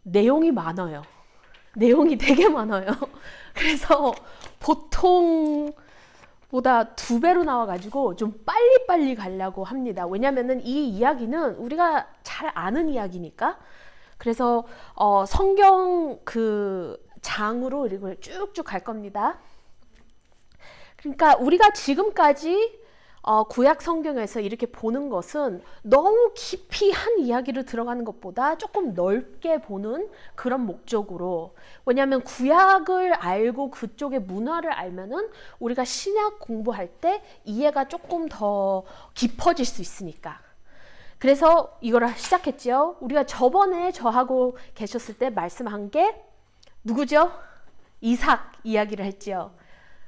내용이 많아요. 내용이 되게 많아요. 그래서 보통보다 2배로 나와가지고 좀 빨리빨리 가려고 합니다. 왜냐면은 이 이야기는 우리가 잘 아는 이야기니까. 그래서 성경 그 장으로 이걸 쭉쭉 갈 겁니다. 그러니까 우리가 지금까지 구약 성경에서 이렇게 보는 것은 너무 깊이 한 이야기를 들어가는 것보다 조금 넓게 보는 그런 목적으로, 왜냐하면 구약을 알고 그쪽의 문화를 알면은 우리가 신약 공부할 때 이해가 조금 더 깊어질 수 있으니까. 그래서 이걸 시작했죠. 우리가 저번에 저하고 계셨을 때 말씀한 게 누구죠? 이삭 이야기를 했죠.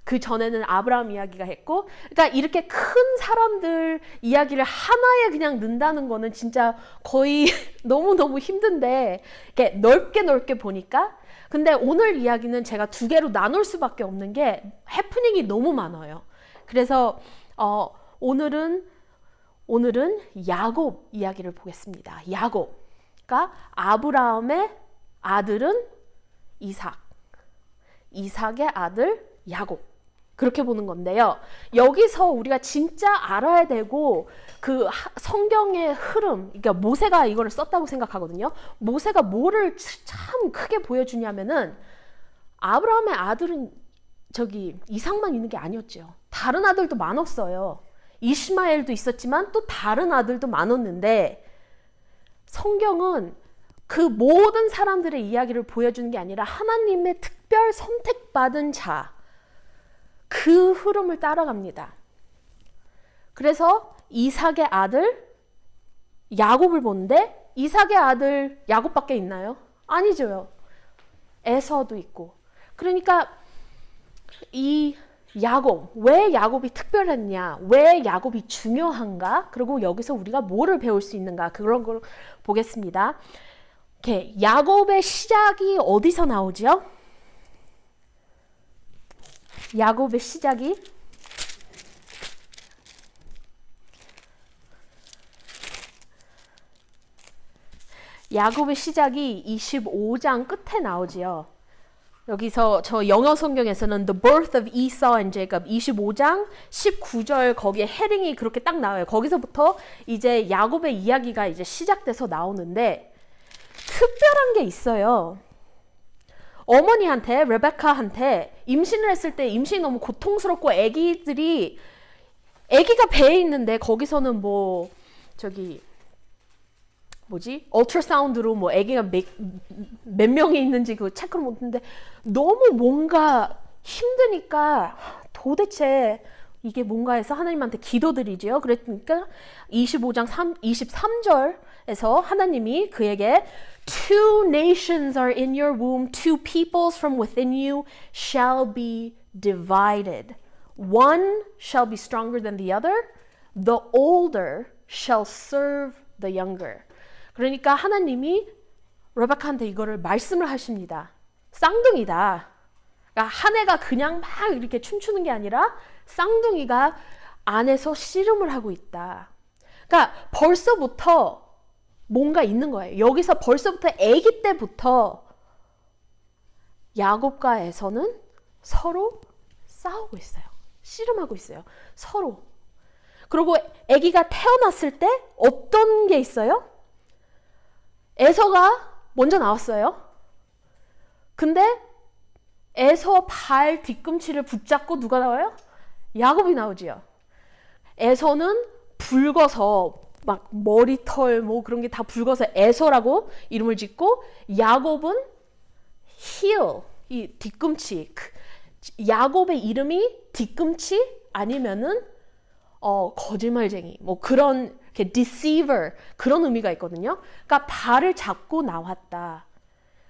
그 전에는 아브라함 이야기가 했고, 그러니까 이렇게 큰 사람들 이야기를 하나에 그냥 넣는다는 거는 진짜 거의 너무너무 힘든데, 이렇게 넓게 보니까. 근데 오늘 이야기는 제가 2개로 나눌 수밖에 없는 게 해프닝이 너무 많아요. 그래서 오늘은 야곱 이야기를 보겠습니다. 야곱. 그러니까 아브라함의 아들은 이삭, 이삭의 아들 야곱. 그렇게 보는 건데요. 여기서 우리가 진짜 알아야 되고 그 성경의 흐름, 그러니까 모세가 이거를 썼다고 생각하거든요. 모세가 뭐를 참 크게 보여주냐면은 아브라함의 아들은 저기 이삭만 있는 게 아니었죠. 다른 아들도 많았어요. 이스마엘도 있었지만 또 다른 아들도 많았는데, 성경은 그 모든 사람들의 이야기를 보여주는 게 아니라 하나님의 특별 선택받은 자, 그 흐름을 따라갑니다. 그래서 이삭의 아들 야곱을 보는데, 이삭의 아들 야곱밖에 있나요? 아니죠. 에서도 있고. 그러니까 이 야곱, 왜 야곱이 특별했냐, 왜 야곱이 중요한가, 그리고 여기서 우리가 뭐를 배울 수 있는가, 그런 걸 보겠습니다. 이렇게 야곱의 시작이 어디서 나오죠? 야곱의 시작이 야곱의 시작이 25장 끝에 나오지요. 여기서 저 영어 성경에서는 The birth of Esau and Jacob 25장 19절 거기에 헤딩이 그렇게 딱 나와요. 거기서부터 이제 야곱의 이야기가 이제 시작돼서 나오는데, 특별한 게 있어요. 어머니한테, 레베카한테 임신을 했을 때 임신이 너무 고통스럽고 아기가 배에 있는데, 거기서는 뭐 저기 뭐지? 얼트라사운드로 뭐 아기가 몇 명이 있는지 그 체크를 못했는데, 너무 뭔가 힘드니까 도대체 이게 뭔가 해서 하나님한테 기도드리죠. 그러니까 25장 23절에서 하나님이 그에게 Two nations are in your womb, two peoples from within you shall be divided. One shall be stronger than the other. The older shall serve the younger. 그러니까 하나님이 레베카한테 이거를 말씀을 하십니다. 쌍둥이다. 그러니까 한 애가 그냥 막 이렇게 춤추는 게 아니라 쌍둥이가 안에서 씨름을 하고 있다. 그러니까 벌써부터 뭔가 있는 거예요. 여기서 벌써부터 아기 때부터 야곱과 에서는 서로 싸우고 있어요. 씨름하고 있어요. 서로. 그리고 아기가 태어났을 때 어떤 게 있어요? 에서가 먼저 나왔어요. 근데 에서 발 뒤꿈치를 붙잡고 누가 나와요? 야곱이 나오지요. 에서는 붉어서 막 머리털 뭐 그런 게 다 붉어서 에서라고 이름을 짓고, 야곱은 heel, 이 뒤꿈치. 야곱의 이름이 뒤꿈치 아니면은 거짓말쟁이, 뭐 그런 이렇게 deceiver, 그런 의미가 있거든요. 그러니까 발을 잡고 나왔다.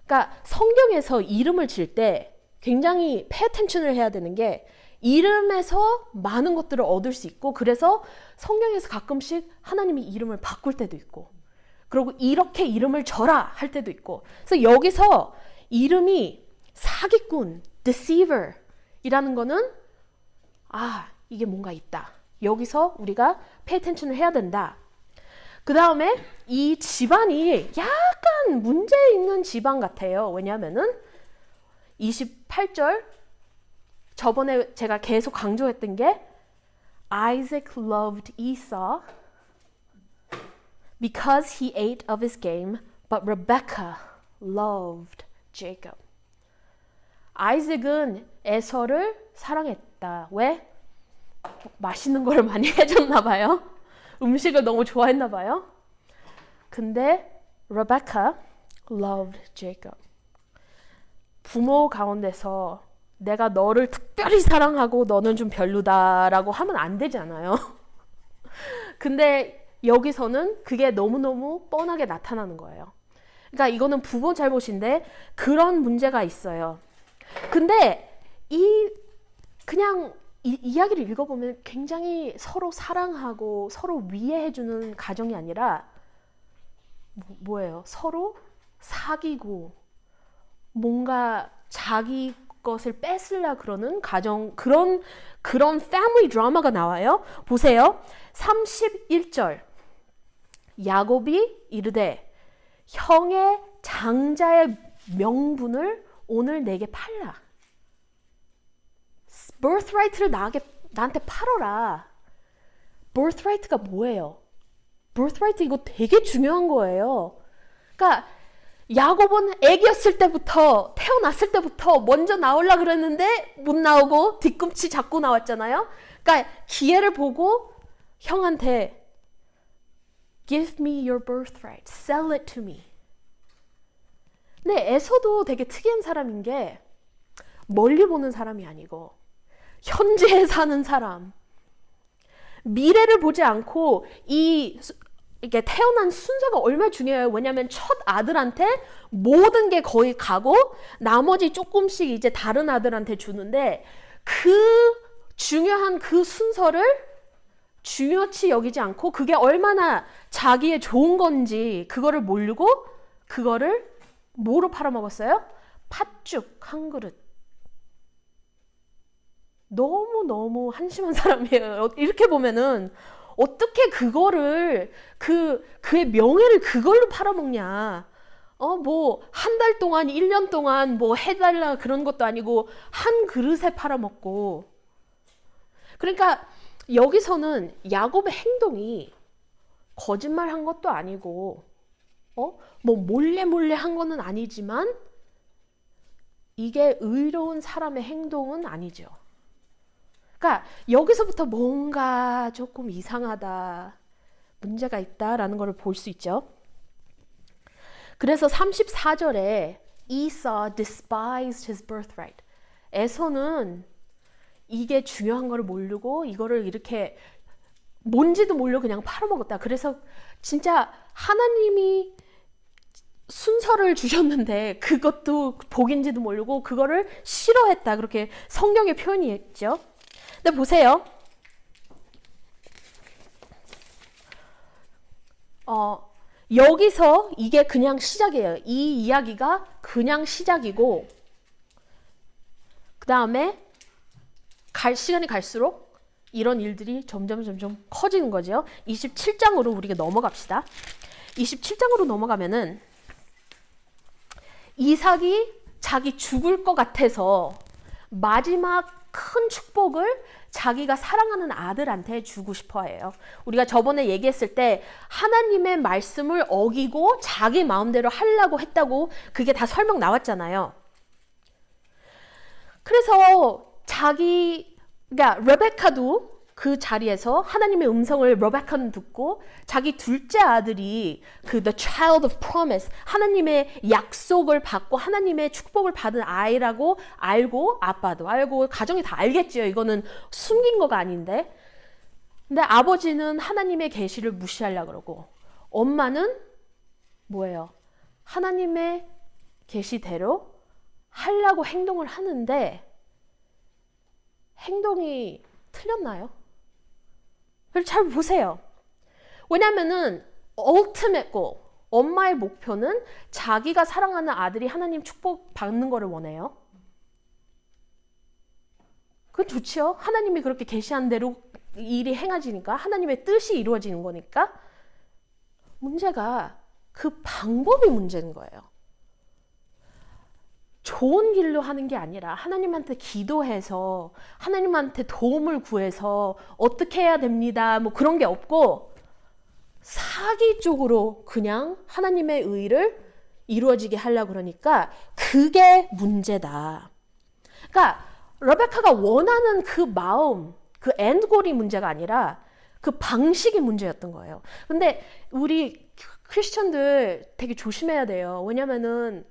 그러니까 성경에서 이름을 질 때 굉장히 pay attention을 해야 되는 게, 이름에서 많은 것들을 얻을 수 있고, 그래서 성경에서 가끔씩 하나님이 이름을 바꿀 때도 있고, 그리고 이렇게 이름을 져라 할 때도 있고. 그래서 여기서 이름이 사기꾼, deceiver 이라는 거는 이게 뭔가 있다. 여기서 우리가 pay attention을 해야 된다. 그 다음에 이 집안이 약간 문제 있는 집안 같아요. 왜냐하면은 28절 저번에 제가 계속 강조했던 게 Isaac loved Esau because he ate of his game, but Rebecca loved Jacob. 아이색은 에서를 사랑했다. 왜? 맛있는 걸 많이 해줬나 봐요. 음식을 너무 좋아했나 봐요. 근데 Rebecca loved Jacob. 부모 가운데서 내가 너를 특별히 사랑하고 너는 좀 별로다라고 하면 안 되잖아요. 근데 여기서는 그게 너무너무 뻔하게 나타나는 거예요. 그러니까 이거는 부모 잘못인데 그런 문제가 있어요. 근데 그냥 이야기를 읽어보면 굉장히 서로 사랑하고 서로 위해해주는 가정이 아니라 뭐예요? 서로 사귀고 뭔가 자기 것을 뺏으려 그러는 가정, 그런 패밀리 드라마가 나와요. 보세요. 31절 야곱이 이르되 형의 장자의 명분을 오늘 내게 팔라. birthright를 나한테 팔아라. birthright가 뭐예요? birthright 이거 되게 중요한 거예요. 그러니까 야곱은 애기였을 때부터 태어났을 때부터 먼저 나오려고 그랬는데 못 나오고 뒤꿈치 잡고 나왔잖아요. 그러니까 기회를 보고 형한테 Give me your birthright. Sell it to me. 근데 에서도 되게 특이한 사람인 게 멀리 보는 사람이 아니고 현재에 사는 사람. 미래를 보지 않고 이게 태어난 순서가 얼마나 중요해요. 왜냐하면 첫 아들한테 모든 게 거의 가고 나머지 조금씩 이제 다른 아들한테 주는데 그 중요한 그 순서를 중요치 여기지 않고 그게 얼마나 자기의 좋은 건지 그거를 모르고 그거를 뭐로 팔아먹었어요? 팥죽 한 그릇. 너무너무 한심한 사람이에요. 이렇게 보면은 어떻게 그거를 그의 명예를 그걸로 팔아먹냐. 뭐 한 달 동안 1년 동안 뭐 해달라 그런 것도 아니고 한 그릇에 팔아먹고. 그러니까 여기서는 야곱의 행동이 거짓말 한 것도 아니고 뭐 몰래 한 거는 아니지만 이게 의로운 사람의 행동은 아니죠. 그러니까 여기서부터 뭔가 조금 이상하다, 문제가 있다라는 걸 볼 수 있죠. 그래서 34절에 Esau despised his birthright. 에서는 이게 중요한 걸 모르고 이거를 이렇게 뭔지도 모르고 그냥 팔아먹었다. 그래서 진짜 하나님이 순서를 주셨는데 그것도 복인지도 모르고 그거를 싫어했다. 그렇게 성경의 표현이 있죠. 근데 보세요. 여기서 이게 그냥 시작이에요. 이 이야기가 그냥 시작이고 그 다음에 시간이 갈수록 이런 일들이 점점 커지는 거죠. 27장으로 우리가 넘어갑시다. 27장으로 넘어가면은 이삭이 자기 죽을 것 같아서 마지막 큰 축복을 자기가 사랑하는 아들한테 주고 싶어 해요. 우리가 저번에 얘기했을 때 하나님의 말씀을 어기고 자기 마음대로 하려고 했다고 그게 다 설명 나왔잖아요. 그래서 그러니까 레베카도 그 자리에서 하나님의 음성을 레베카는 듣고 자기 둘째 아들이 the child of promise, 하나님의 약속을 받고 하나님의 축복을 받은 아이라고 알고 아빠도 알고 가정이 다 알겠지요. 이거는 숨긴 거가 아닌데. 근데 아버지는 하나님의 계시를 무시하려고 그러고 엄마는 뭐예요? 하나님의 계시대로 하려고 행동을 하는데 행동이 틀렸나요? 잘 보세요. 왜냐면은 ultimate goal, 엄마의 목표는 자기가 사랑하는 아들이 하나님 축복 받는 거를 원해요. 그건 좋지요. 하나님이 그렇게 계시한 대로 일이 행해지니까 하나님의 뜻이 이루어지는 거니까. 문제가 그 방법이 문제인 거예요. 좋은 길로 하는 게 아니라 하나님한테 기도해서 하나님한테 도움을 구해서 어떻게 해야 됩니다. 뭐 그런 게 없고 사기 쪽으로 그냥 하나님의 의를 이루어지게 하려고 그러니까 그게 문제다. 그러니까 레베카가 원하는 그 마음, 그 엔드골이 문제가 아니라 그 방식이 문제였던 거예요. 근데 우리 크리스천들 되게 조심해야 돼요. 왜냐면은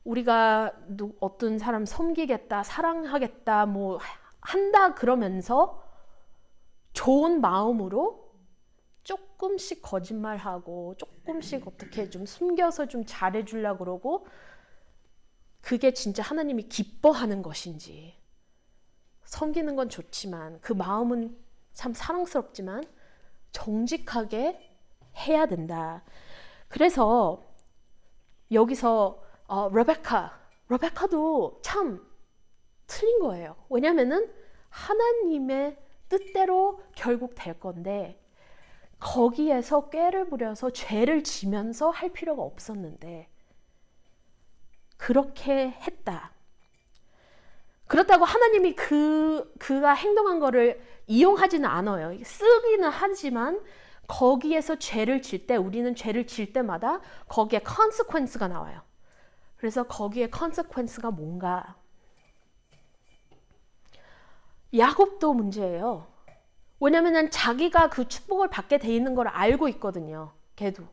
우리가 어떤 사람 섬기겠다, 사랑하겠다, 뭐 한다 그러면서 좋은 마음으로 조금씩 거짓말하고 조금씩 어떻게 좀 숨겨서 좀 잘해주려고 그러고 그게 진짜 하나님이 기뻐하는 것인지 섬기는 건 좋지만 그 마음은 참 사랑스럽지만 정직하게 해야 된다. 그래서 여기서 레베카도 참 틀린 거예요. 왜냐면은 하나님의 뜻대로 결국 될 건데 거기에서 꾀를 부려서 죄를 지면서 할 필요가 없었는데 그렇게 했다. 그렇다고 하나님이 그가 행동한 거를 이용하지는 않아요. 쓰기는 하지만 거기에서 죄를 질 때 우리는 죄를 질 때마다 거기에 consequence가 나와요. 그래서 거기에 consequence가 뭔가? 야곱도 문제예요. 왜냐면 자기가 그 축복을 받게 돼 있는 걸 알고 있거든요. 걔도.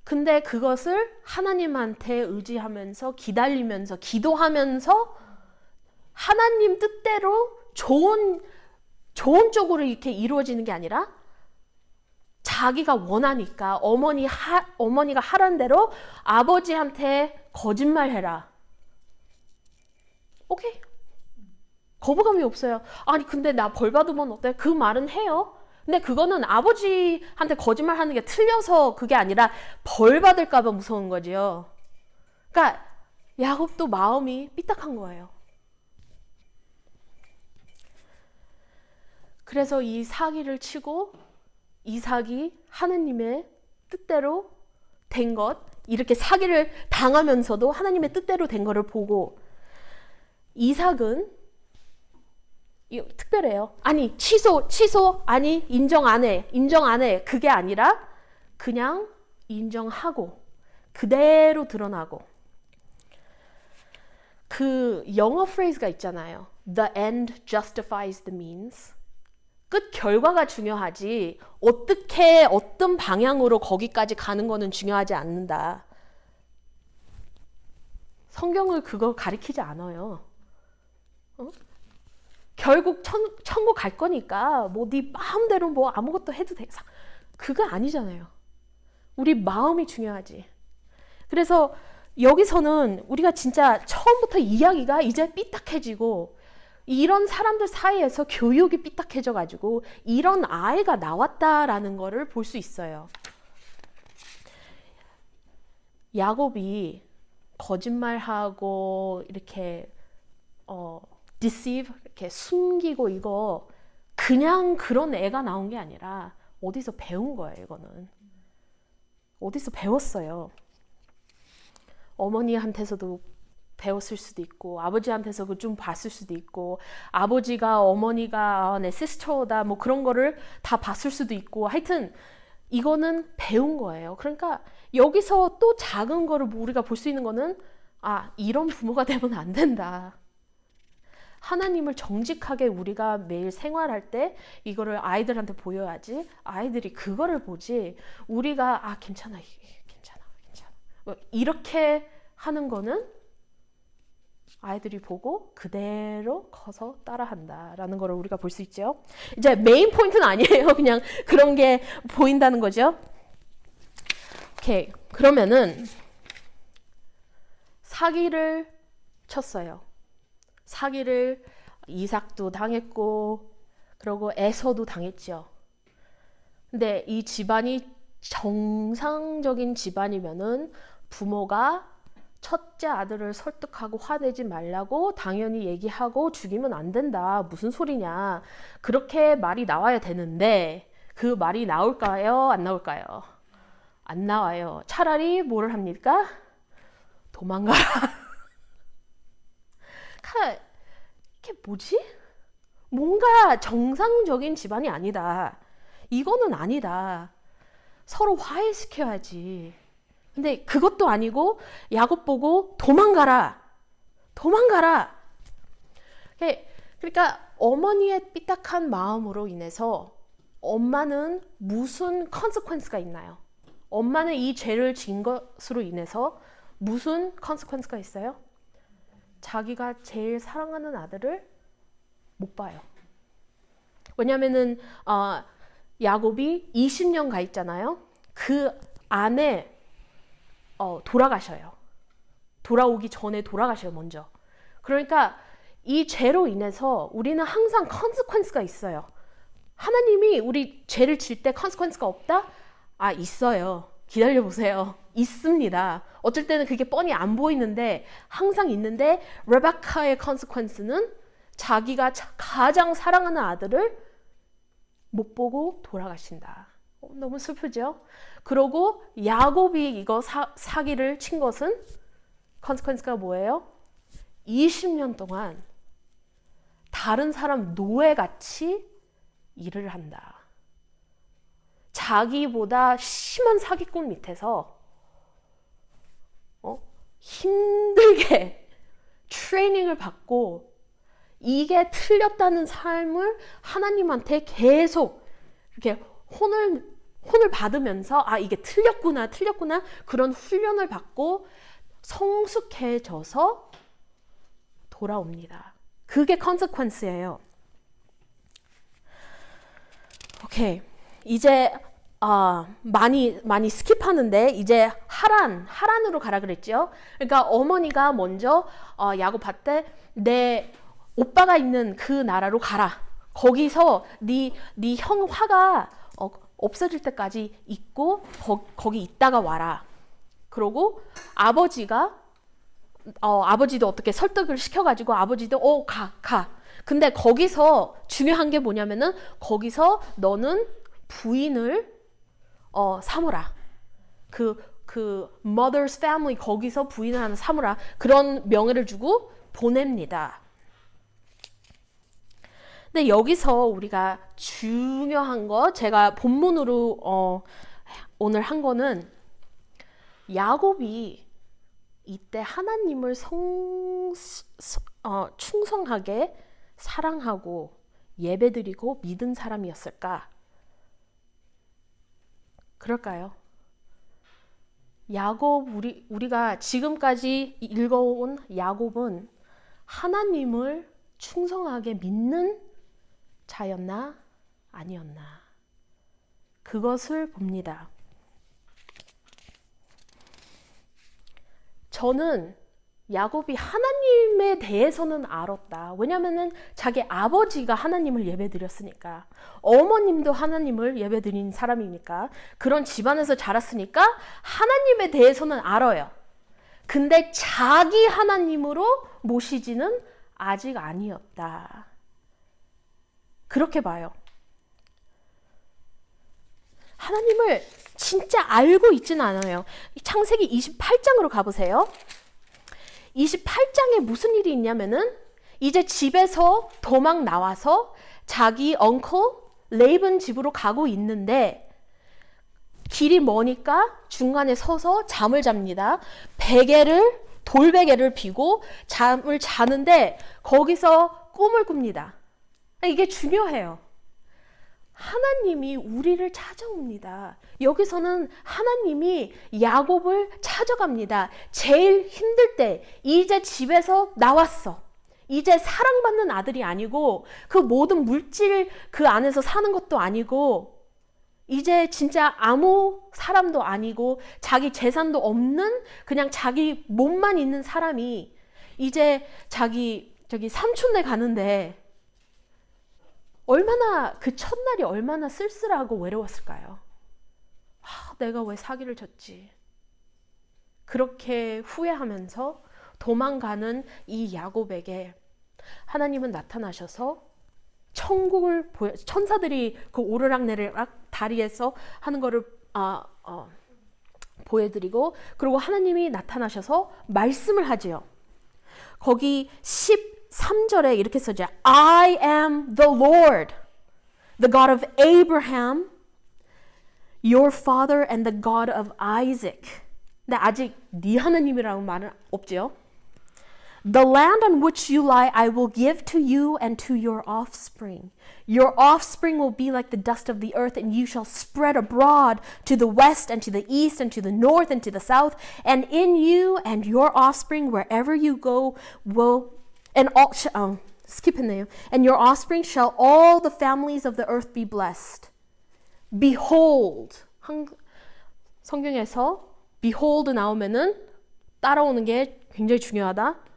근데 그것을 하나님한테 의지하면서 기다리면서 기도하면서 하나님 뜻대로 좋은 쪽으로 이렇게 이루어지는 게 아니라 자기가 원하니까 어머니가 하라는 대로 아버지한테 거짓말해라. 오케이. 거부감이 없어요. 아니 근데 나 벌 받으면 어때? 그 말은 해요. 근데 그거는 아버지한테 거짓말하는 게 틀려서 그게 아니라 벌 받을까 봐 무서운 거지요. 그러니까 야곱도 마음이 삐딱한 거예요. 그래서 이 사기를 치고 이삭이 하나님의 뜻대로 된 것, 이렇게 사기를 당하면서도 하나님의 뜻대로 된 것을 보고 이삭은 특별해요. 아니 취소 아니 인정 안 해 그게 아니라 그냥 인정하고 그대로 드러나고 그 영어 프레이즈가 있잖아요. The end justifies the means. 끝 결과가 중요하지 어떻게 어떤 방향으로 거기까지 가는 거는 중요하지 않는다. 성경을 그거 가리키지 않아요. 결국 천국 갈 거니까 뭐 네 마음대로 뭐 아무것도 해도 돼. 그거 아니잖아요. 우리 마음이 중요하지. 그래서 여기서는 우리가 진짜 처음부터 이야기가 이제 삐딱해지고 이런 사람들 사이에서 교육이 삐딱해져 가지고 이런 아이가 나왔다라는 거를 볼 수 있어요. 야곱이 거짓말하고 이렇게 deceive 이렇게 숨기고 이거 그냥 그런 애가 나온 게 아니라 어디서 배운 거예요. 이거는 어디서 배웠어요. 어머니한테서도 배웠을 수도 있고 아버지한테서 좀 봤을 수도 있고 아버지가 어머니가 내 시스터다 뭐 그런 거를 다 봤을 수도 있고 하여튼 이거는 배운 거예요. 그러니까 여기서 또 작은 거를 우리가 볼 수 있는 거는 이런 부모가 되면 안 된다. 하나님을 정직하게 우리가 매일 생활할 때 이거를 아이들한테 보여야지 아이들이 그거를 보지 우리가 괜찮아 뭐 이렇게 하는 거는 아이들이 보고 그대로 커서 따라한다라는 걸 우리가 볼 수 있죠. 이제 메인 포인트는 아니에요. 그냥 그런 게 보인다는 거죠. 오케이. 그러면은 사기를 쳤어요. 사기를 이삭도 당했고 그리고 에서도 당했죠. 근데 이 집안이 정상적인 집안이면은 부모가 첫째 아들을 설득하고 화내지 말라고 당연히 얘기하고 죽이면 안 된다. 무슨 소리냐. 그렇게 말이 나와야 되는데 그 말이 나올까요? 안 나올까요? 안 나와요. 차라리 뭐를 합니까? 도망가라. 이게 뭐지? 뭔가 정상적인 집안이 아니다. 이거는 아니다. 서로 화해시켜야지. 근데 그것도 아니고 야곱 보고 도망가라. 도망가라. 그러니까 어머니의 삐딱한 마음으로 인해서 엄마는 무슨 consequence가 있나요? 엄마는 이 죄를 지은 것으로 인해서 무슨 consequence가 있어요? 자기가 제일 사랑하는 아들을 못 봐요. 왜냐면은 야곱이 20년 가 있잖아요. 그 안에 돌아가셔요. 돌아오기 전에 돌아가셔요, 먼저. 그러니까 이 죄로 인해서 우리는 항상 consequence가 있어요. 하나님이 우리 죄를 질 때 consequence가 없다? 있어요. 기다려보세요. 있습니다. 어쩔 때는 그게 뻔히 안 보이는데 항상 있는데 레베카의 consequence는 자기가 가장 사랑하는 아들을 못 보고 돌아가신다. 너무 슬프죠? 그러고 야곱이 이거 사기를 친 것은 consequence가 뭐예요? 20년 동안 다른 사람 노예같이 일을 한다. 자기보다 심한 사기꾼 밑에서 힘들게 트레이닝을 받고 이게 틀렸다는 삶을 하나님한테 계속 이렇게 혼을 받으면서 이게 틀렸구나 그런 훈련을 받고 성숙해져서 돌아옵니다. 그게 consequence예요. 오케이. 이제 많이 스킵하는데 이제 하란으로 가라 그랬죠. 그러니까 어머니가 먼저 야곱한테 내 오빠가 있는 그 나라로 가라. 거기서 네 형 화가 없어질 때까지 있고 거기 있다가 와라. 그러고 아버지도 어떻게 설득을 시켜가지고 아버지도 가. 근데 거기서 중요한 게 뭐냐면은 거기서 너는 부인을 삼으라. 그 mother's family 거기서 부인을 하나 삼으라. 그런 명예를 주고 보냅니다. 근데 여기서 우리가 중요한 거 제가 본문으로 오늘 한 거는 야곱이 이때 하나님을 충성하게 사랑하고 예배드리고 믿은 사람이었을까? 그럴까요? 야곱 우리가 지금까지 읽어온 야곱은 하나님을 충성하게 믿는 자였나 아니었나? 그것을 봅니다. 저는 야곱이 하나님에 대해서는 알았다. 왜냐면은 자기 아버지가 하나님을 예배드렸으니까. 어머님도 하나님을 예배드린 사람이니까. 그런 집안에서 자랐으니까 하나님에 대해서는 알아요. 근데 자기 하나님으로 모시지는 아직 아니었다. 그렇게 봐요. 하나님을 진짜 알고 있지는 않아요. 창세기 28장으로 가보세요. 28장에 무슨 일이 있냐면은 이제 집에서 도망 나와서 자기 엉클 레이븐 집으로 가고 있는데 길이 머니까 중간에 서서 잠을 잡니다. 돌베개를 비고 잠을 자는데 거기서 꿈을 꿉니다. 이게 중요해요. 하나님이 우리를 찾아옵니다. 여기서는 하나님이 야곱을 찾아갑니다. 제일 힘들 때 이제 집에서 나왔어. 이제 사랑받는 아들이 아니고 그 모든 물질 그 안에서 사는 것도 아니고 이제 진짜 아무 사람도 아니고 자기 재산도 없는 그냥 자기 몸만 있는 사람이 이제 저기 삼촌네 가는데 그 첫날이 얼마나 쓸쓸하고 외로웠을까요? 내가 왜 사기를 쳤지? 그렇게 후회하면서 도망가는 이 야곱에게 하나님은 나타나셔서 천사들이 그 오르락내리락 다리에서 하는 거를 보여드리고, 그리고 하나님이 나타나셔서 말씀을 하지요. 거기 13절에 이렇게 써져요. I am the Lord, the God of Abraham, your father, and the God of Isaac. 근데 아직 네 하나님이라는 말은 없죠. The land on which you lie I will give to you and to your offspring. Your offspring will be like the dust of the earth, and you shall spread abroad to the west and to the east and to the north and to the south. And in you and your offspring, wherever you go, will and all skip했네요. And your offspring shall all the families of the earth be blessed. Behold, 성경에서 behold 나오면은 따라오는 게 굉장히 중요하다.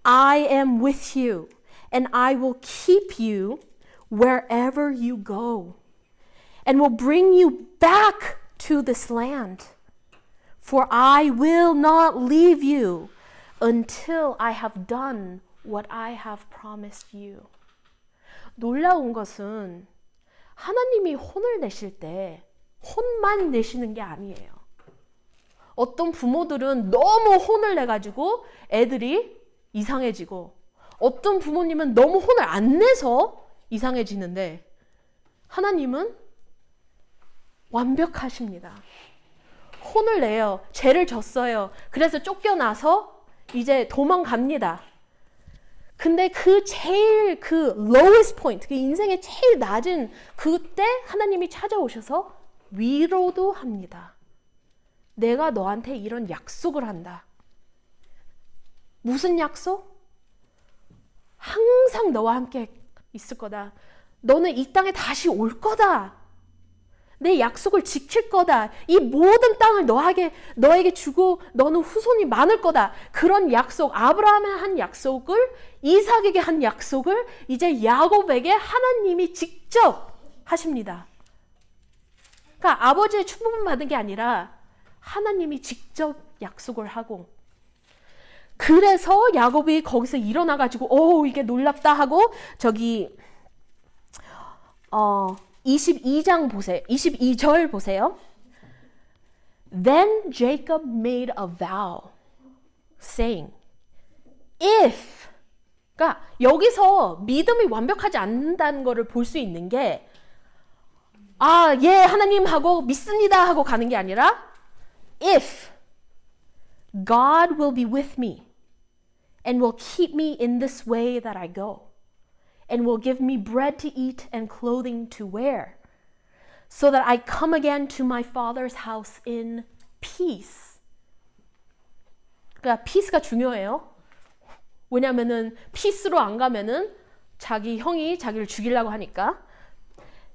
I am with you, and I will keep you wherever you go, and will bring you back to this land. For I will not leave you until I have done what I have promised you. 놀라운 것은 하나님이 혼을 내실 때 혼만 내시는 게 아니에요. 어떤 부모들은 너무 혼을 내가지고 애들이 이상해지고, 어떤 부모님은 너무 혼을 안 내서 이상해지는데, 하나님은 완벽하십니다. 혼을 내요. 죄를 졌어요. 그래서 쫓겨나서 이제 도망갑니다. 근데 그 제일 lowest point, 그 인생의 제일 낮은 그때 하나님이 찾아오셔서 위로도 합니다. 내가 너한테 이런 약속을 한다. 무슨 약속? 항상 너와 함께 있을 거다. 너는 이 땅에 다시 올 거다. 내 약속을 지킬 거다. 이 모든 땅을 너에게 주고 너는 후손이 많을 거다. 그런 약속, 아브라함에 한 약속을, 이삭에게 한 약속을 이제 야곱에게 하나님이 직접 하십니다. 그러니까 아버지의 축복을 받은 게 아니라 하나님이 직접 약속을 하고, 그래서 야곱이 거기서 일어나가지고 이게 놀랍다 하고, 저기 22장 보세요. 22절 보세요. Then Jacob made a vow, saying, if, 그러니까 여기서 믿음이 완벽하지 않는다는 것을 볼 수 있는 게, 예, 하나님 하고 믿습니다 하고 가는 게 아니라, if God will be with me and will keep me in this way that I go, and will give me bread to eat and clothing to wear, so that I come again to my father's house in peace. 그러니까 peace가 중요해요. 왜냐면은 peace로 안 가면은 자기 형이 자기를 죽이려고 하니까.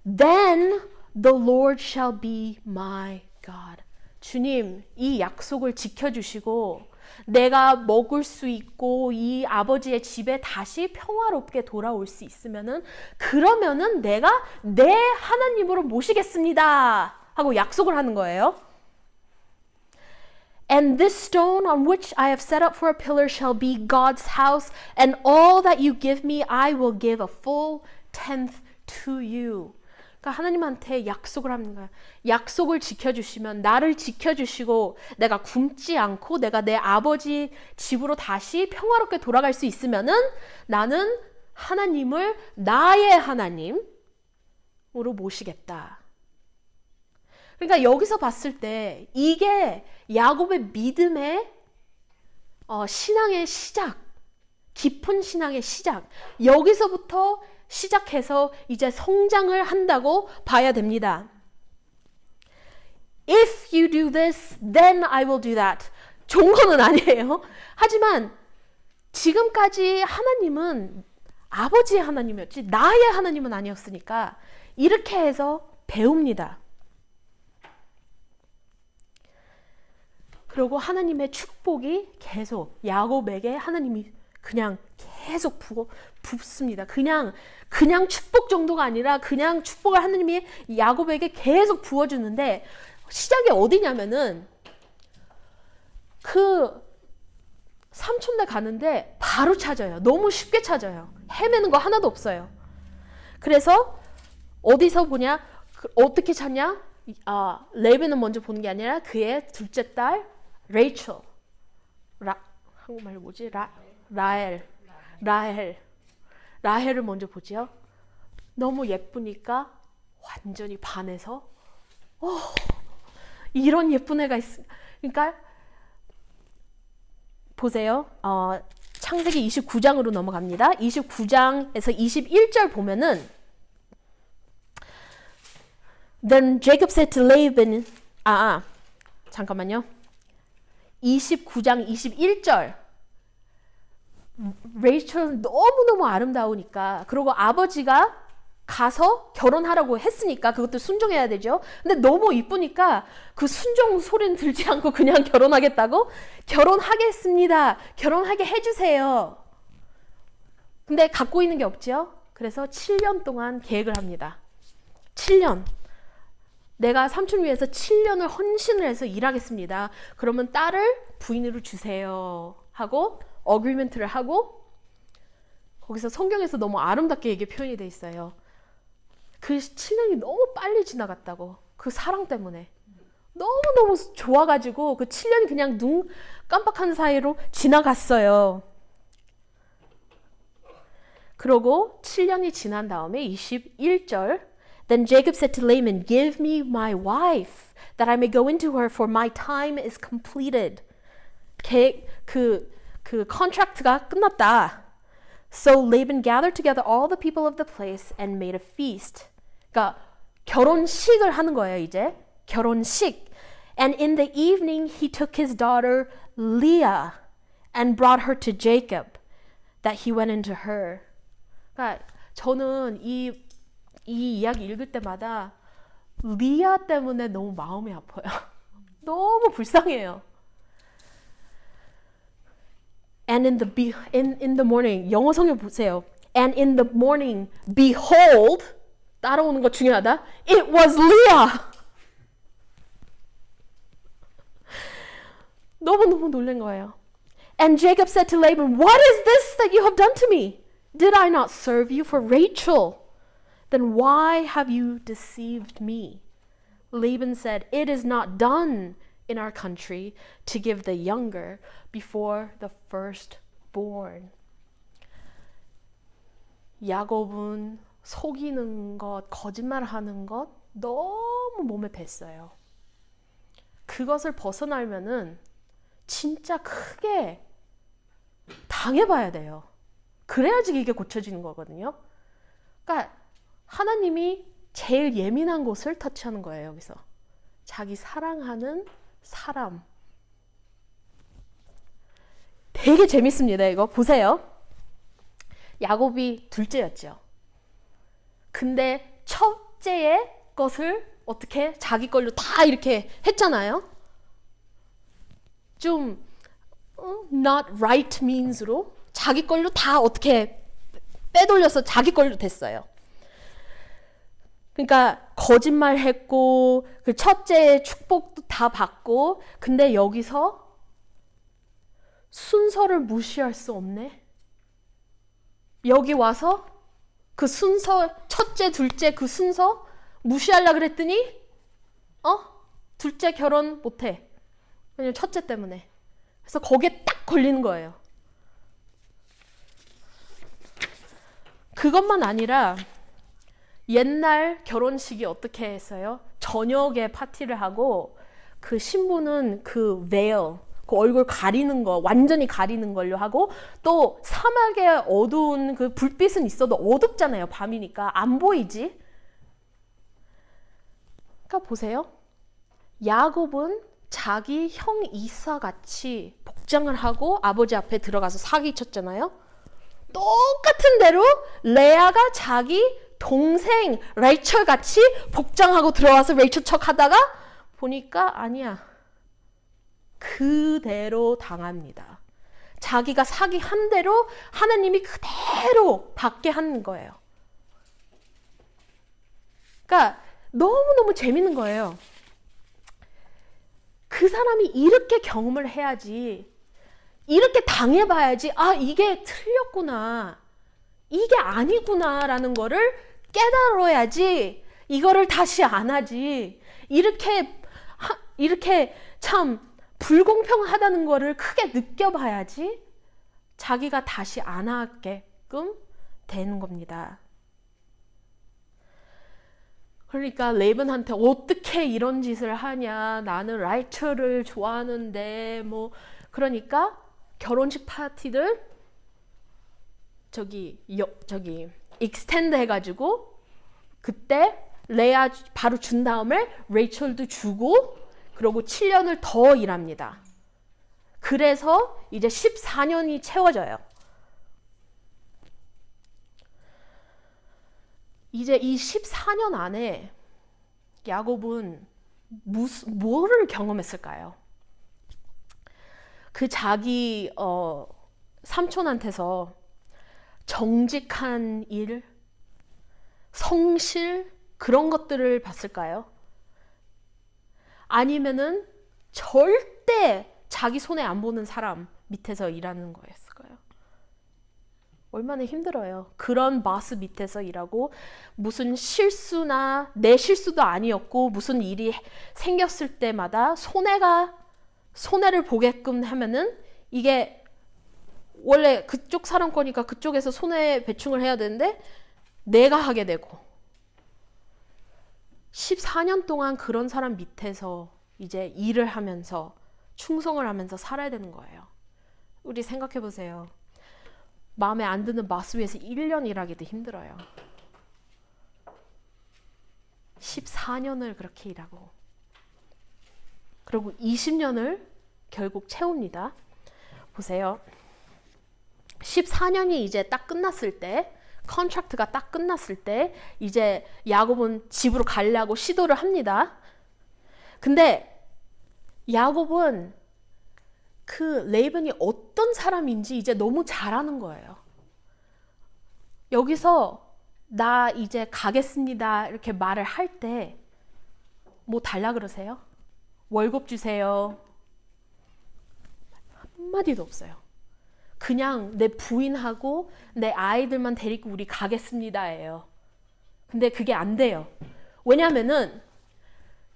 Then the Lord shall be my God. 주님, 이 약속을 지켜주시고 내가 먹을 수 있고 이 아버지의 집에 다시 평화롭게 돌아올 수 있으면은, 그러면은 내가 내 하나님으로 모시겠습니다 하고 약속을 하는 거예요. And this stone on which I have set up for a pillar shall be God's house, and all that you give me I will give a full tenth to you. 그러니까 하나님한테 약속을 하는 거야. 약속을 지켜주시면, 나를 지켜주시고 내가 굶지 않고 내가 내 아버지 집으로 다시 평화롭게 돌아갈 수 있으면은 나는 하나님을 나의 하나님으로 모시겠다. 그러니까 여기서 봤을 때 이게 야곱의 믿음의 신앙의 시작, 깊은 신앙의 시작, 여기서부터 시작해서 이제 성장을 한다고 봐야 됩니다. If you do this, then I will do that. 좋은 거는 아니에요. 하지만 지금까지 하나님은 아버지의 하나님이었지 나의 하나님은 아니었으니까 이렇게 해서 배웁니다. 그리고 하나님의 축복이 계속 야곱에게 하나님이 그냥 계속 붓습니다. 그냥 축복 정도가 아니라 그냥 축복을 하나님이 야곱에게 계속 부어주는데, 시작이 어디냐면은 그 삼촌네 가는데 바로 찾아요. 너무 쉽게 찾아요. 헤매는 거 하나도 없어요. 그래서 어디서 보냐, 어떻게 찾냐? 레벤은 먼저 보는 게 아니라 그의 둘째 딸 레이첼. 한국말로 뭐지? 라헬을 먼저 보지요. 너무 예쁘니까 완전히 반해서 이런 예쁜 애가 있어. 그러니까 보세요. 창세기 29장으로 넘어갑니다. 29장에서 21절 보면은 Then Jacob said to Laban 잠깐만요. 29장 21절 레이첼은 너무너무 아름다우니까 그리고 아버지가 가서 결혼하라고 했으니까 그것도 순종해야 되죠. 근데 너무 이쁘니까 그 순종 소리는 들지 않고 그냥 결혼하겠다고? 결혼하겠습니다. 결혼하게 해주세요. 근데 갖고 있는 게 없죠. 그래서 7년 동안 계획을 합니다. 7년. 내가 삼촌 위해서 7년을 헌신을 해서 일하겠습니다. 그러면 딸을 부인으로 주세요. 하고 어그리먼트를 하고 거기서 성경에서 너무 아름답게 이게 표현이 돼 있어요. 그 7년이 너무 빨리 지나갔다고. 그 사랑 때문에. 너무너무 좋아가지고 그 7년이 그냥 눈 깜빡하는 사이로 지나갔어요. 그러고 7년이 지난 다음에 21절 Then Jacob said to Laban, Give me my wife, that I may go into her, for my time is completed. 그 contract가 끝났다. So Laban gathered together all the people of the place and made a feast. 그러니까 결혼식을 하는 거예요, 이제. 결혼식. And in the evening he took his daughter Leah and brought her to Jacob, that he went into her. 그러니까 저는 이 이야기 읽을 때마다 리아 때문에 너무 마음이 아파요. 너무 불쌍해요. And in the morning, 영어 성경 보세요. And in the morning, behold, 따라오는 거 중요하다. It was Leah. 너무너무 놀란 거예요. And Jacob said to Laban, What is this that you have done to me? Did I not serve you for Rachel? Then why have you deceived me? Laban said, It is not done in our country to give the younger before the firstborn. 야곱은 속이는 것, 거짓말하는 것 너무 몸에 뱄어요. 그것을 벗어나려면은 진짜 크게 당해봐야 돼요. 그래야지 이게 고쳐지는 거거든요. 그러니까 하나님이 제일 예민한 곳을 터치하는 거예요. 여기서 자기 사랑하는 사람. 되게 재밌습니다. 이거 보세요. 야곱이 둘째였죠. 근데 첫째의 것을 어떻게 자기 걸로 다 이렇게 했잖아요. 좀 not right means로 자기 걸로 다 어떻게 빼돌려서 자기 걸로 됐어요. 그러니까 거짓말했고 그 첫째의 축복도 다 받고 근데 여기서 순서를 무시할 수 없네. 여기 와서 그 순서 첫째 둘째 그 순서 무시하려고 그랬더니 둘째 결혼 못해. 왜냐면 첫째 때문에. 그래서 거기에 딱 걸리는 거예요. 그것만 아니라 옛날 결혼식이 어떻게 했어요? 저녁에 파티를 하고 그 신부는 그 veil, 그 얼굴 가리는 거 완전히 가리는 걸로 하고 또 사막에 어두운 그 불빛은 있어도 어둡잖아요. 밤이니까 안 보이지. 그러니까 보세요. 야곱은 자기 형 이사 같이 복장을 하고 아버지 앞에 들어가서 사기쳤잖아요. 똑같은 대로 레아가 자기 동생 레이첼 같이 복장하고 들어와서 레이첼 척 하다가 보니까 아니야. 그대로 당합니다. 자기가 사기한 대로 하나님이 그대로 받게 하는 거예요. 그러니까 너무너무 재밌는 거예요. 그 사람이 이렇게 경험을 해야지, 이렇게 당해봐야지, 아, 이게 틀렸구나, 이게 아니구나 라는 거를 깨달아야지 이거를 다시 안 하지. 이렇게 참 불공평하다는 거를 크게 느껴봐야지 자기가 다시 안 하게끔 되는 겁니다. 그러니까 레이반한테 어떻게 이런 짓을 하냐, 나는 라이처를 좋아하는데 뭐, 그러니까 결혼식 파티를 저기 익스텐드 해가지고 그때 레아 바로 준 다음에 레이첼도 주고 그러고 7년을 더 일합니다. 그래서 이제 14년이 채워져요. 이제 이 14년 안에 야곱은 뭐를 경험했을까요? 그 자기 삼촌한테서 정직한 일, 성실 그런 것들을 봤을까요? 아니면은 절대 자기 손에 안 보는 사람 밑에서 일하는 거였을까요? 얼마나 힘들어요. 그런 바스 밑에서 일하고 무슨 실수나 내 실수도 아니었고 무슨 일이 생겼을 때마다 손해를 보게끔 하면은 이게 원래 그쪽 사람 거니까 그쪽에서 손해배충을 해야 되는데 내가 하게 되고 14년 동안 그런 사람 밑에서 이제 일을 하면서 충성을 하면서 살아야 되는 거예요. 우리 생각해 보세요. 마음에 안 드는 바스 위에서 1년 일하기도 힘들어요. 14년을 그렇게 일하고 그리고 20년을 결국 채웁니다. 보세요. 14년이 이제 딱 끝났을 때, 컨트랙트가 딱 끝났을 때 이제 야곱은 집으로 가려고 시도를 합니다. 근데 야곱은 그 레이반이 어떤 사람인지 이제 너무 잘 아는 거예요. 여기서 나 이제 가겠습니다 이렇게 말을 할 때 뭐 달라 그러세요? 월급 주세요. 한마디도 없어요. 그냥 내 부인하고 내 아이들만 데리고 우리 가겠습니다예요. 근데 그게 안 돼요. 왜냐면은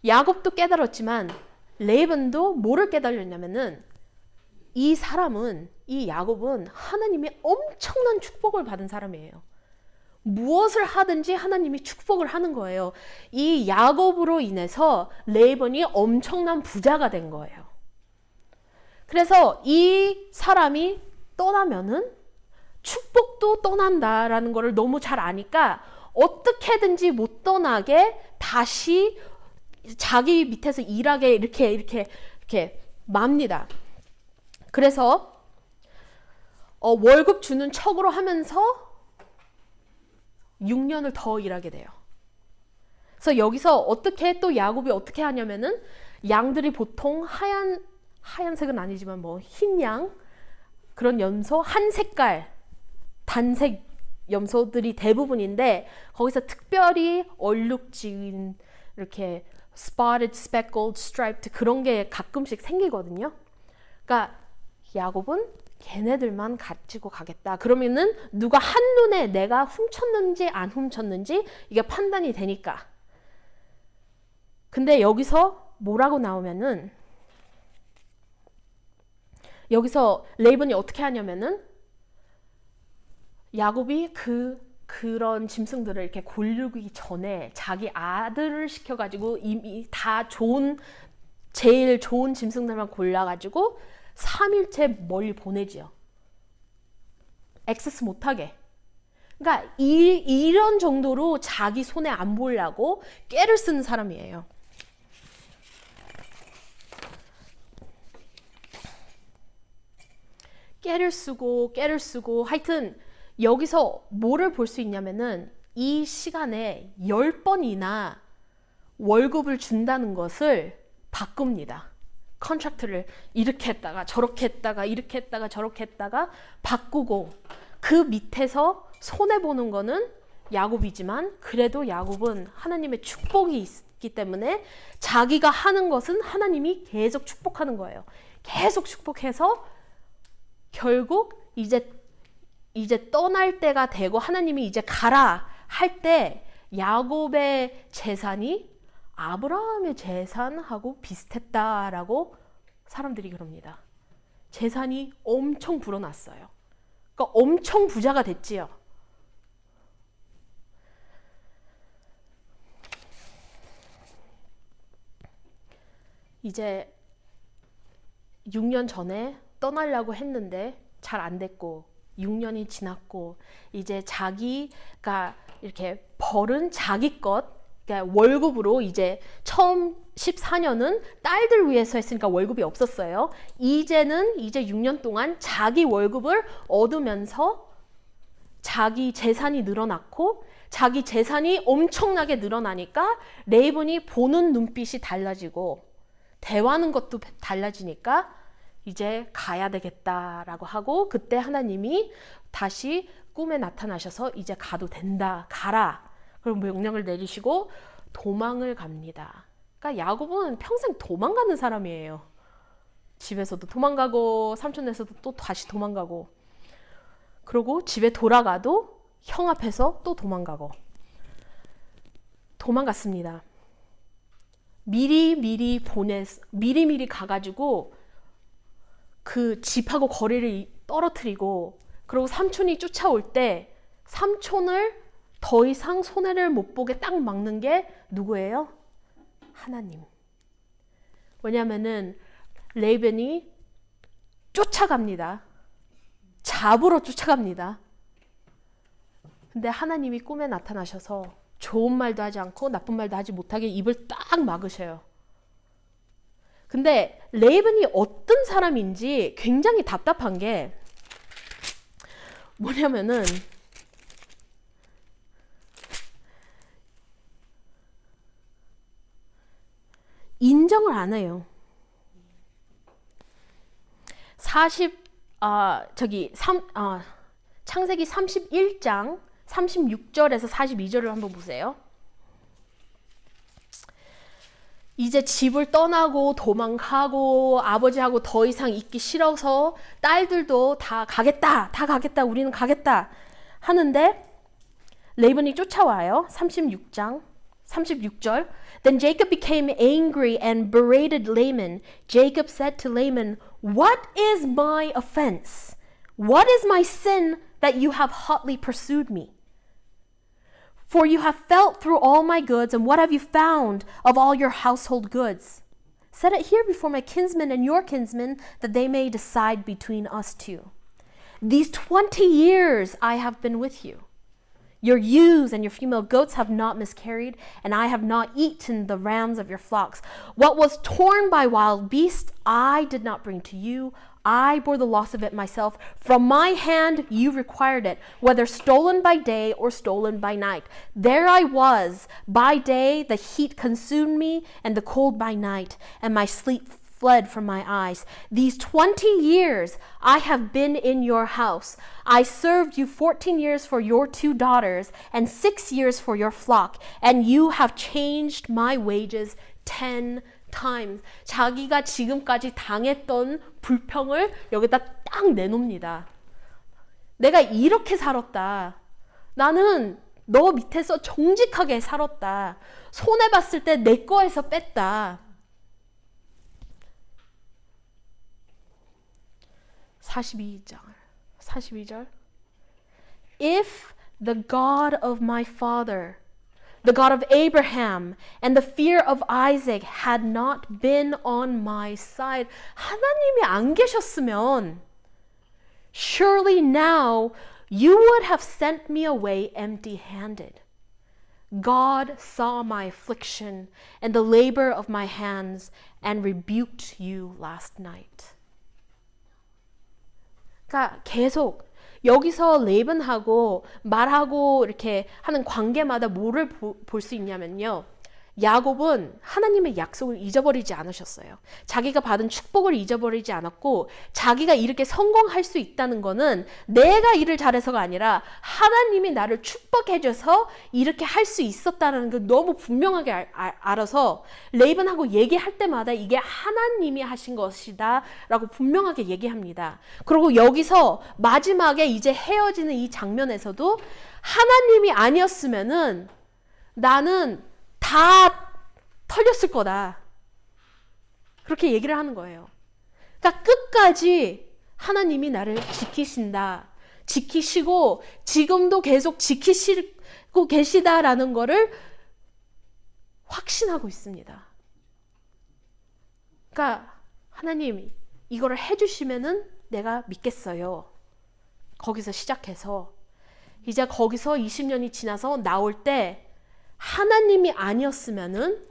야곱도 깨달았지만 레이반도 뭐를 깨달았냐면은 이 야곱은 하나님의 엄청난 축복을 받은 사람이에요. 무엇을 하든지 하나님이 축복을 하는 거예요. 이 야곱으로 인해서 레이반이 엄청난 부자가 된 거예요. 그래서 이 사람이 떠나면은 축복도 떠난다라는 거를 너무 잘 아니까 어떻게든지 못 떠나게 다시 자기 밑에서 일하게 이렇게 맙니다. 그래서 월급 주는 척으로 하면서 6년을 더 일하게 돼요. 그래서 여기서 어떻게 야곱이 어떻게 하냐면은 양들이 보통 하얀색은 아니지만 뭐 흰 양 그런 염소 한 색깔 단색 염소들이 대부분인데 거기서 특별히 얼룩진 이렇게 spotted, speckled, striped 그런 게 가끔씩 생기거든요. 그러니까 야곱은 걔네들만 가지고 가겠다. 그러면은 누가 한눈에 내가 훔쳤는지 안 훔쳤는지 이게 판단이 되니까. 근데 여기서 뭐라고 나오면은 여기서 레이반이 어떻게 하냐면은 야곱이 그런 짐승들을 이렇게 고르기 전에 자기 아들을 시켜가지고 이미 다 제일 좋은 짐승들만 골라가지고 3일째 멀리 보내지요. 액세스 못하게. 그러니까 이런 정도로 자기 손에 안 보려고 깨를 쓰는 사람이에요. 깨를 쓰고 하여튼 여기서 뭐를 볼 수 있냐면은 이 시간에 10번이나 월급을 준다는 것을 바꿉니다. 컨트랙트를 이렇게 했다가 저렇게 했다가 이렇게 했다가 저렇게 했다가 바꾸고 그 밑에서 손해보는 거는 야곱이지만 그래도 야곱은 하나님의 축복이 있기 때문에 자기가 하는 것은 하나님이 계속 축복하는 거예요. 계속 축복해서 결국 이제 떠날 때가 되고 하나님이 이제 가라 할 때 야곱의 재산이 아브라함의 재산하고 비슷했다라고 사람들이 그럽니다. 재산이 엄청 불어났어요. 그러니까 엄청 부자가 됐지요. 이제 6년 전에 떠나려고 했는데 잘 안 됐고 6년이 지났고 이제 자기가 이렇게 벌은 자기 것, 그러니까 월급으로 이제 처음 14년은 딸들 위해서 했으니까 월급이 없었어요. 이제는 이제 6년 동안 자기 월급을 얻으면서 자기 재산이 늘어났고 자기 재산이 엄청나게 늘어나니까 레이븐이 보는 눈빛이 달라지고 대화하는 것도 달라지니까 이제 가야 되겠다라고 하고 그때 하나님이 다시 꿈에 나타나셔서 이제 가도 된다, 가라. 그럼 명령을 내리시고 도망을 갑니다. 그러니까 야곱은 평생 도망가는 사람이에요. 집에서도 도망가고 삼촌에서도 또 다시 도망가고 그리고 집에 돌아가도 형 앞에서 또 도망갔습니다. 미리 가가지고 그 집하고 거리를 떨어뜨리고 그리고 삼촌이 쫓아올 때 삼촌을 더 이상 손해를 못 보게 딱 막는 게 누구예요? 하나님. 왜냐하면은 레이벤이 쫓아갑니다. 잡으러 쫓아갑니다. 근데 하나님이 꿈에 나타나셔서 좋은 말도 하지 않고 나쁜 말도 하지 못하게 입을 딱 막으셔요. 근데 레이븐이 어떤 사람인지 굉장히 답답한 게 뭐냐면은 인정을 안 해요. 창세기 31장 36절에서 42절을 한번 보세요. 이제 집을 떠나고 도망가고 아버지하고 더 이상 있기 싫어서 딸들도 다 가겠다, 우리는 가겠다 하는데 레이븐이 쫓아와요. 36장 36절. Then Jacob became angry and berated Laban. Jacob said to Laban, "What is my offense? What is my sin that you have hotly pursued me? For you have felt through all my goods, and what have you found of all your household goods? Set it here before my kinsmen and your kinsmen, that they may decide between us two. These 20 years I have been with you. Your ewes and your female goats have not miscarried, and I have not eaten the rams of your flocks. What was torn by wild beasts, I did not bring to you. I bore the loss of it myself. From my hand you required it, whether stolen by day or stolen by night. There I was. By day the heat consumed me, and the cold by night, and my sleep fled from my eyes. These 20 years I have been in your house. I served you 14 years for your 2 daughters, and 6 years for your flock, and you have changed my wages 10 times. 자기가 지금까지 당했던 불평을 여기다 딱 내놓습니다. 내가 이렇게 살았다. 나는 너 밑에서 정직하게 살았다. 손해봤을 때 내 거에서 뺐다. 42절. If the God of my father, the God of Abraham, and the fear of Isaac had not been on my side, 하나님이 안 계셨으면 surely now you would have sent me away empty-handed. God saw my affliction and the labor of my hands and rebuked you last night. 그러니까 계속 여기서 레이븐하고 말하고 이렇게 하는 관계마다 뭐를 볼 수 있냐면요. 야곱은 하나님의 약속을 잊어버리지 않으셨어요. 자기가 받은 축복을 잊어버리지 않았고 자기가 이렇게 성공할 수 있다는 거는 내가 일을 잘해서가 아니라 하나님이 나를 축복해 줘서 이렇게 할 수 있었다는 걸 너무 분명하게 알아서 레이븐하고 얘기할 때마다 이게 하나님이 하신 것이다 라고 분명하게 얘기합니다. 그리고 여기서 마지막에 이제 헤어지는 이 장면에서도 하나님이 아니었으면은 나는 다 털렸을 거다. 그렇게 얘기를 하는 거예요. 그러니까 끝까지 하나님이 나를 지키신다. 지키시고 지금도 계속 지키시고 계시다라는 거를 확신하고 있습니다. 그러니까 하나님 이거를 해주시면은 내가 믿겠어요. 거기서 시작해서 이제 거기서 20년이 지나서 나올 때 하나님이 아니었으면은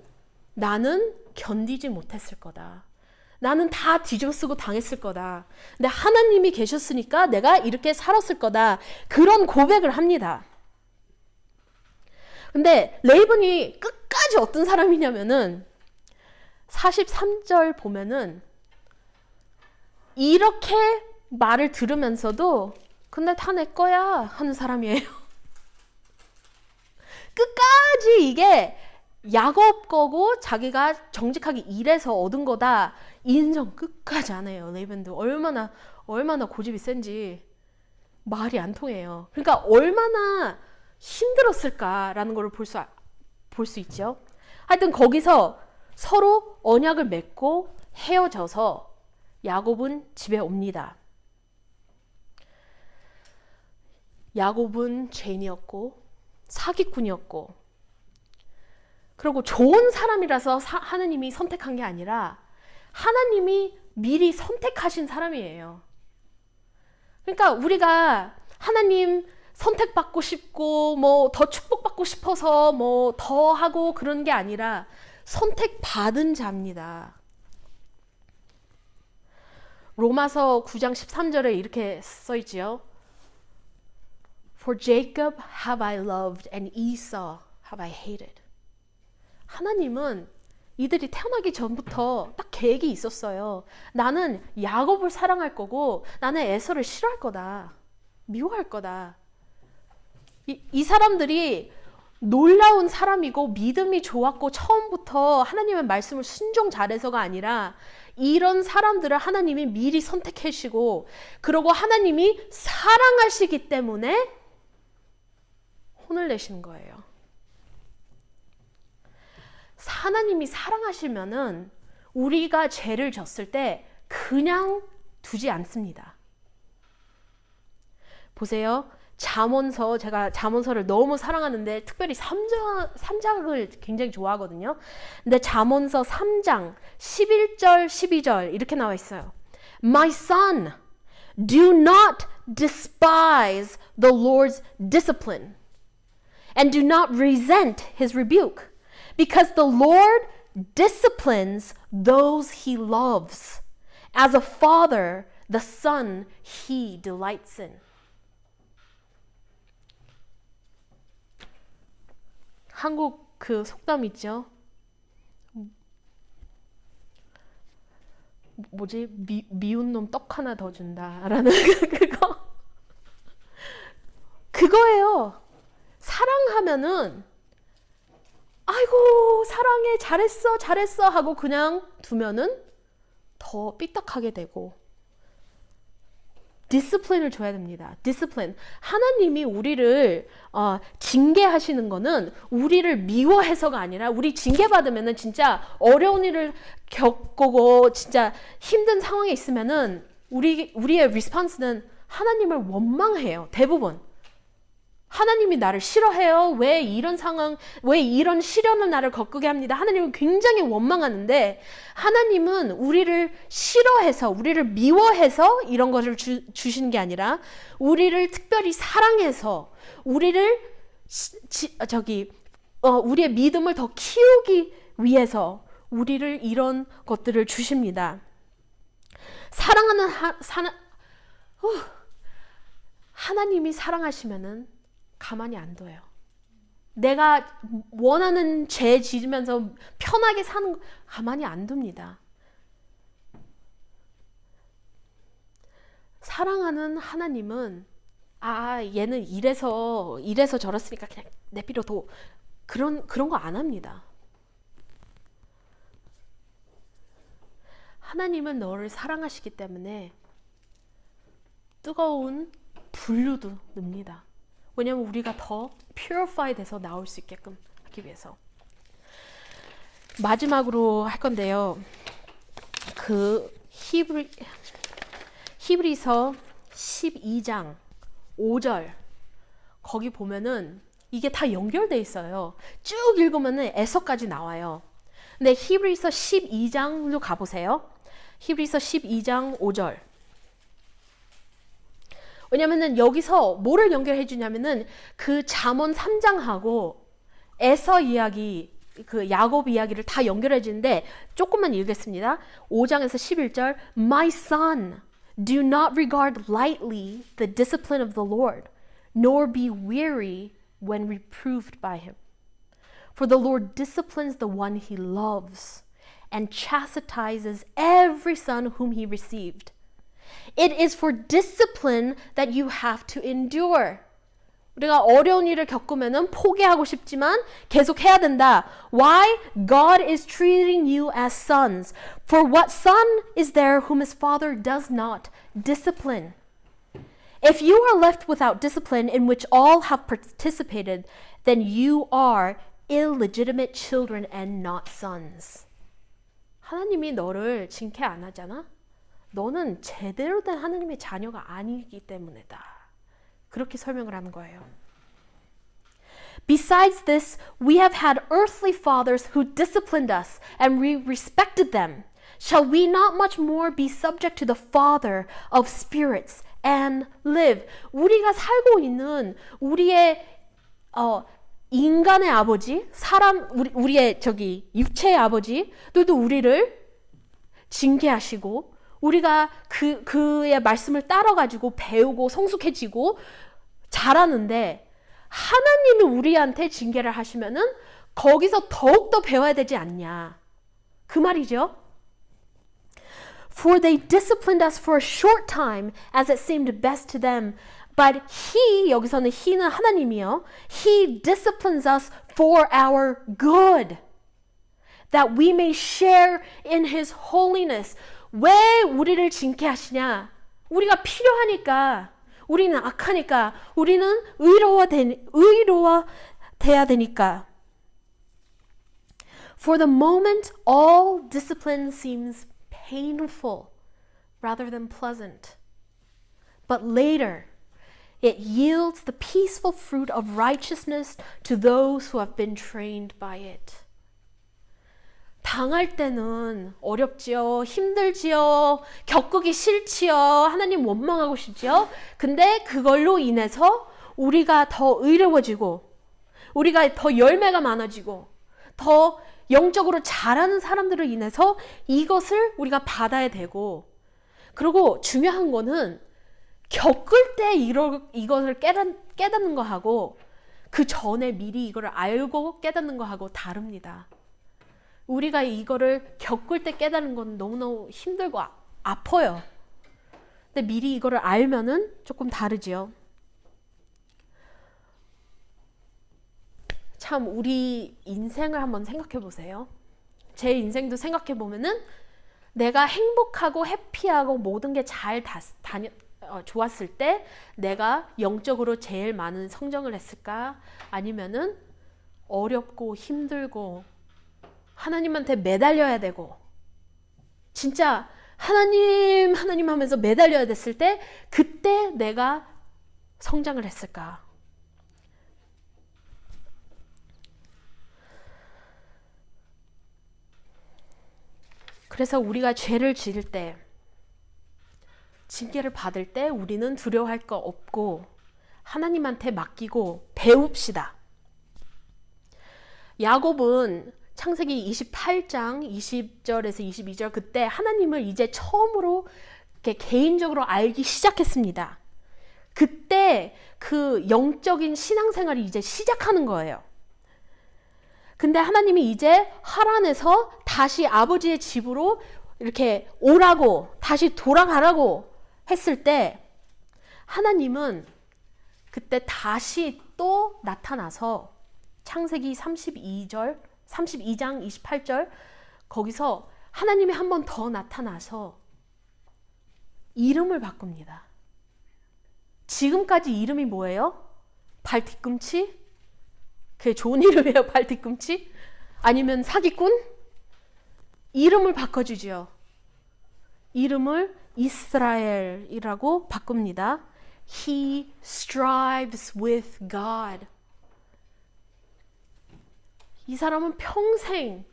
나는 견디지 못했을 거다. 나는 다 뒤집어쓰고 당했을 거다. 근데 하나님이 계셨으니까 내가 이렇게 살았을 거다. 그런 고백을 합니다. 근데 레이븐이 끝까지 어떤 사람이냐면은 43절 보면은 이렇게 말을 들으면서도 근데 다 내 거야 하는 사람이에요. 끝까지 이게 야곱 거고 자기가 정직하게 일해서 얻은 거다 인정 끝까지 안 해요. 레이븐도 얼마나 고집이 센지 말이 안 통해요. 그러니까 얼마나 힘들었을까라는 걸 볼 수 있죠. 하여튼 거기서 서로 언약을 맺고 헤어져서 야곱은 집에 옵니다. 야곱은 죄인이었고 사기꾼이었고 그리고 좋은 사람이라서 하나님이 선택한 게 아니라 하나님이 미리 선택하신 사람이에요. 그러니까 우리가 하나님 선택받고 싶고 뭐 더 축복받고 싶어서 뭐 더 하고 그런 게 아니라 선택받은 자입니다. 로마서 9장 13절에 이렇게 써있지요. For Jacob have I loved and Esau have I hated. 하나님은 이들이 태어나기 전부터 딱 계획이 있었어요. 나는 야곱을 사랑할 거고 나는 에서를 싫어할 거다. 미워할 거다. 이 사람들이 놀라운 사람이고 믿음이 좋았고 처음부터 하나님의 말씀을 순종 잘해서가 아니라 이런 사람들을 하나님이 미리 선택해 주시고 그리고 하나님이 사랑하시기 때문에 혼을 내시는 거예요. 하나님이 사랑하시면은 우리가 죄를 졌을 때 그냥 두지 않습니다. 보세요. 잠언서, 제가 잠언서를 너무 사랑하는데 특별히 3장을 굉장히 좋아하거든요. 근데 잠언서 3장 11절 12절 이렇게 나와 있어요. My son, do not despise the Lord's discipline and do not resent his rebuke because the Lord disciplines those he loves. As a father, the son he delights in. 한국 그 속담 있죠? 뭐지? 미운 놈 떡 하나 더 준다라는 그거예요. 사랑하면은 아이고 사랑해 잘했어 하고 그냥 두면은 더 삐딱하게 되고 디스플린을 줘야 됩니다. 디스플린. 하나님이 우리를 징계하시는 거는 우리를 미워해서가 아니라 우리 징계받으면은 진짜 어려운 일을 겪고 진짜 힘든 상황에 있으면은 우리의 리스폰스는 하나님을 원망해요. 대부분. 하나님이 나를 싫어해요. 왜 이런 상황, 왜 이런 시련을 나를 겪게 합니다. 하나님은 굉장히 원망하는데 하나님은 우리를 싫어해서, 우리를 미워해서 이런 것을 주시는 게 아니라 우리를 특별히 사랑해서 우리를 우리의 믿음을 더 키우기 위해서 우리를 이런 것들을 주십니다. 사랑하는 하나님이 사랑하시면은 가만히 안 둬요. 내가 원하는 죄 지으면서 편하게 사는 거 가만히 안 둡니다. 사랑하는 하나님은 얘는 이래서 저랬으니까 그냥 내버려둬. 그런 거 안 합니다. 하나님은 너를 사랑하시기 때문에 뜨거운 분류도 늡니다. 왜냐면 우리가 더 purify 돼서 나올 수 있게끔 하기 하기 위해서. 마지막으로 할 건데요. 그 히브리서 12장 5절 거기 보면은 이게 다 연결돼 있어요. 쭉 읽으면은 에서까지 나와요. 근데 히브리서 12장로 가보세요. 히브리서 12장 5절. 왜냐면은 여기서 뭐를 연결해 주냐면은 그 잠언 3장하고 에서 이야기, 그 야곱 이야기를 다 연결해 주는데 조금만 읽겠습니다. 5장에서 11절. My son, do not regard lightly the discipline of the Lord, nor be weary when reproved by him. For the Lord disciplines the one he loves and chastises every son whom he received. It is for discipline that you have to endure. 우리가 어려운 일을 겪으면은 포기하고 싶지만 계속 해야 된다. Why? God is treating you as sons. For what son is there whom his father does not discipline? If you are left without discipline in which all have participated, then you are illegitimate children and not sons. 하나님이 너를 징계 안 하잖아? 너는 제대로 된 하나님의 자녀가 아니기 때문이다. 그렇게 설명을 하는 거예요. Besides this, we have had earthly fathers who disciplined us, and we respected them. Shall we not much more be subject to the Father of spirits and live? 우리가 살고 있는 우리의 인간의 아버지, 우리의 육체의 아버지들도 우리를 징계하시고 우리가 그의 말씀을 따라가지고 배우고 성숙해지고 잘하는데 하나님이 우리한테 징계를 하시면은 거기서 더욱더 배워야 되지 않냐. 그 말이죠. For they disciplined us for a short time as it seemed best to them. But he, 여기서는 he는 하나님이요. He disciplines us for our good. That we may share in his holiness. 왜 우리를 징계하시냐? 우리가 필요하니까, 우리는 악하니까, 우리는 의로워돼야 되니까. For the moment, all discipline seems painful rather than pleasant. But later, it yields the peaceful fruit of righteousness to those who have been trained by it. 당할 때는 어렵지요, 힘들지요, 겪기 싫지요, 하나님 원망하고 싶지요. 근데 그걸로 인해서 우리가 더 의로워지고, 우리가 더 열매가 많아지고, 더 영적으로 잘하는 사람들을 인해서 이것을 우리가 받아야 되고, 그리고 중요한 거는 겪을 때 이것을 깨닫는 거하고 그 전에 미리 이거를 알고 깨닫는 거하고 다릅니다. 우리가 이거를 겪을 때 깨닫는 건 너무너무 힘들고 아파요. 근데 미리 이거를 알면은 조금 다르지요. 참 우리 인생을 한번 생각해 보세요. 제 인생도 생각해 보면은 내가 행복하고 해피하고 모든 게 잘 좋았을 때 내가 영적으로 제일 많은 성장을 했을까? 아니면은 어렵고 힘들고 하나님한테 매달려야 되고 진짜 하나님 하면서 매달려야 됐을 때 그때 내가 성장을 했을까? 그래서 우리가 죄를 지을 때 징계를 받을 때 우리는 두려워할 거 없고 하나님한테 맡기고 배웁시다. 야곱은 창세기 28장 20절에서 22절 그때 하나님을 이제 처음으로 이렇게 개인적으로 알기 시작했습니다. 그때 그 영적인 신앙생활이 이제 시작하는 거예요. 근데 하나님이 이제 하란에서 다시 아버지의 집으로 이렇게 오라고 다시 돌아가라고 했을 때 하나님은 그때 다시 또 나타나서 창세기 32장 28절 거기서 하나님이 한 번 더 나타나서 이름을 바꿉니다. 지금까지 이름이 뭐예요? 발 뒤꿈치, 그게 좋은 이름이에요, 발 뒤꿈치? 아니면 사기꾼? 이름을 바꿔주죠. 이름을 이스라엘이라고 바꿉니다. He strives with God. 이 사람은 평생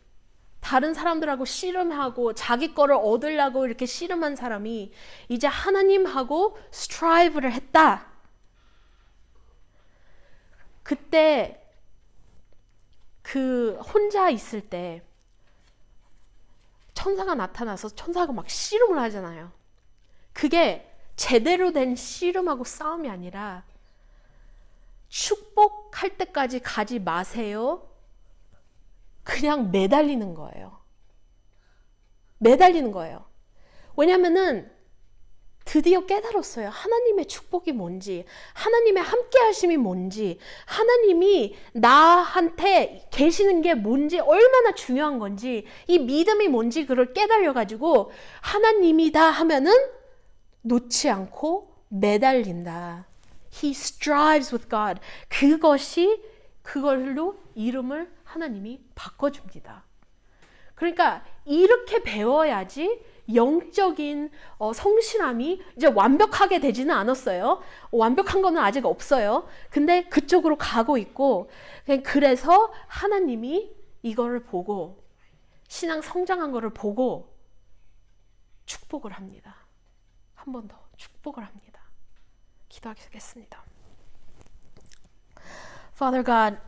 다른 사람들하고 씨름하고 자기 거를 얻으려고 이렇게 씨름한 사람이 이제 하나님하고 스트라이브를 했다. 그때 그 혼자 있을 때 천사가 나타나서 천사가 막 씨름을 하잖아요. 그게 제대로 된 씨름하고 싸움이 아니라 축복할 때까지 가지 마세요. 그냥 매달리는 거예요. 매달리는 거예요. 왜냐면은 드디어 깨달았어요. 하나님의 축복이 뭔지, 하나님의 함께 하심이 뭔지, 하나님이 나한테 계시는 게 뭔지, 얼마나 중요한 건지, 이 믿음이 뭔지 그걸 깨달아가지고 하나님이다 하면은 놓지 않고 매달린다. He strives with God. 그걸로 이름을 하나님이 바꿔줍니다. 그러니까 이렇게 배워야지 영적인 성실함이 이제 완벽하게 되지는 않았어요. 완벽한 거는 아직 없어요. 근데 그쪽으로 가고 있고, 그래서 하나님이 이거를 보고 신앙 성장한 거를 보고 축복을 합니다. 한 번 더 축복을 합니다. 기도하겠습니다. Father God,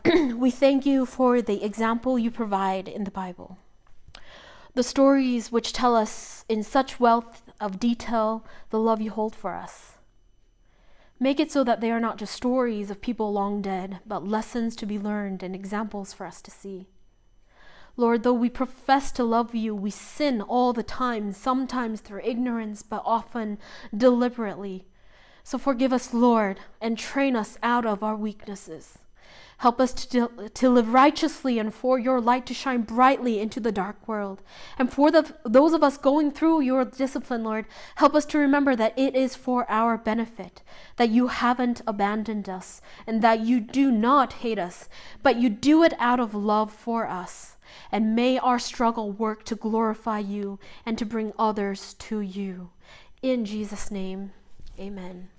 we thank you for the example you provide in the Bible. The stories which tell us in such wealth of detail the love you hold for us. Make it so that they are not just stories of people long dead, but lessons to be learned and examples for us to see. Lord, though we profess to love you, we sin all the time, sometimes through ignorance, but often deliberately. So forgive us, Lord, and train us out of our weaknesses. Help us to live righteously and for your light to shine brightly into the dark world. And for those of us going through your discipline, Lord, help us to remember that it is for our benefit, that you haven't abandoned us, and that you do not hate us, but you do it out of love for us. And may our struggle work to glorify you and to bring others to you. In Jesus' name, amen.